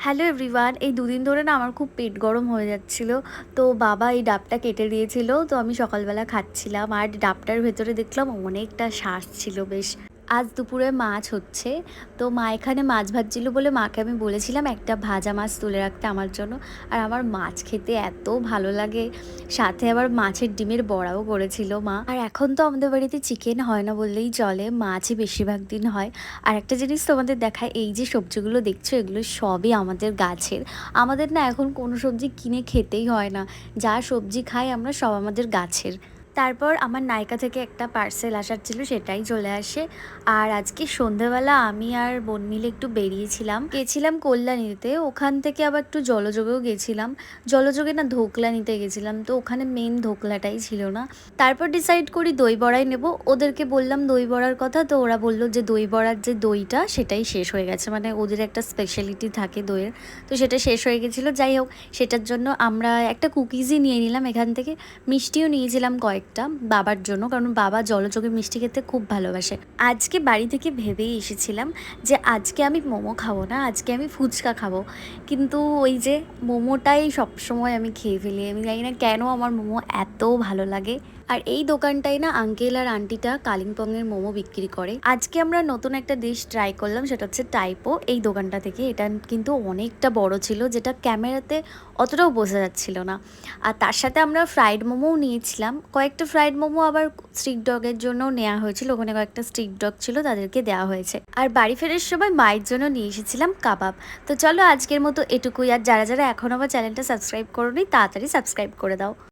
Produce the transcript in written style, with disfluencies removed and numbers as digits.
Hello everyone, এই দুদিন ধরে না আমার খুব পেট গরম হয়ে যাচ্ছিল। তো বাবা এই ডাবটা কেটে দিয়েছিল, তো আমি সকালবেলা খাচ্ছিলাম আর ডাবটার ভেতরে দেখলাম অনেকটা শাঁস ছিল বেশ। আজ দুপুরে মাছ হচ্ছে, তো মা এখানে মাছ ভাজছিল বলে মাকে আমি বলেছিলাম একটা ভাজা মাছ তুলে রাখতে আমার জন্য। আর আমার মাছ খেতে এত ভালো লাগে, সাথে আবার মাছের ডিমের বড়াও করেছিল মা। আর এখন তো আমাদের বাড়িতে চিকেন হয় না বললেই চলে, মাছই বেশিরভাগ দিন হয়। আর একটা জিনিস তোমাদের দেখায়, এই যে সবজিগুলো দেখছো এগুলো সবই আমাদের গাছের। আমাদের না এখন কোনো সবজি কিনে খেতেই হয় না, যা সবজি খাই আমরা সব আমাদের গাছের। তারপর আমার নায়িকা থেকে একটা পার্সেল আসার ছিল, সেটাই চলে আসে। আর আজকে সন্ধেবেলা আমি আর বোন মিলে একটু গেছিলাম কল্যাণীতে, ওখান থেকে আবার একটু জলযোগেও গেছিলাম। জলযোগে না ধোকলা নিতে গেছিলাম, তো ওখানে মেন ধোকলাটাই ছিল না। তারপর ডিসাইড করি দই বড়াই নেব, ওদেরকে বললাম দই বড়ার কথা, তো ওরা বললো যে দই বড়ার যে দইটা সেটাই শেষ হয়ে গেছে, মানে ওদের একটা স্পেশালিটি থাকে দইয়ের, তো সেটা শেষ হয়ে গেছিলো। যাই হোক, সেটার জন্য আমরা একটা কুকিজই নিয়ে নিলাম এখান থেকে। মিষ্টিও নিয়েছিলাম কয়েকটা বাবার জন্য, কারণ বাবা জলযোগে মিষ্টি খেতে খুব ভালোবাসে। আজকে বাড়ি থেকে ভেবেই এসেছিলাম যে আজকে আমি মোমো খাবো না, আজকে আমি ফুচকা খাবো। কিন্তু ওই যে মোমোটাই সবসময় আমি খেয়ে ফেলি, আমি জানি না কেন আমার মোমো এত ভালো লাগে। আর এই দোকানটাই না আঙ্কেল আর আন্টিটা কালিম্পংয়ের মোমো বিক্রি করে। আজকে আমরা নতুন একটা ডিশ ট্রাই করলাম, সেটা হচ্ছে টাইপো, এই দোকানটা থেকে। এটা কিন্তু অনেকটা বড় ছিল, যেটা ক্যামেরাতে অতটাও বোঝা যাচ্ছিল না। আর তার সাথে আমরা ফ্রাইড মোমোও নিয়েছিলাম, কয়েকটা ফ্রাইড মোমো আবার স্ট্রিট ডগের জন্যও নেওয়া হয়েছিল, ওখানে কয়েকটা স্ট্রিট ডগ ছিল তাদেরকে দেওয়া হয়েছে। আর বাড়ি ফেরার সময় মায়ের জন্য নিয়ে এসেছিলাম কাবাব। তো চলো আজকের মতো এটুকুই, আর যারা যারা এখনও আমার চ্যানেলটা সাবস্ক্রাইব করোনি তাড়াতাড়ি সাবস্ক্রাইব করে দাও।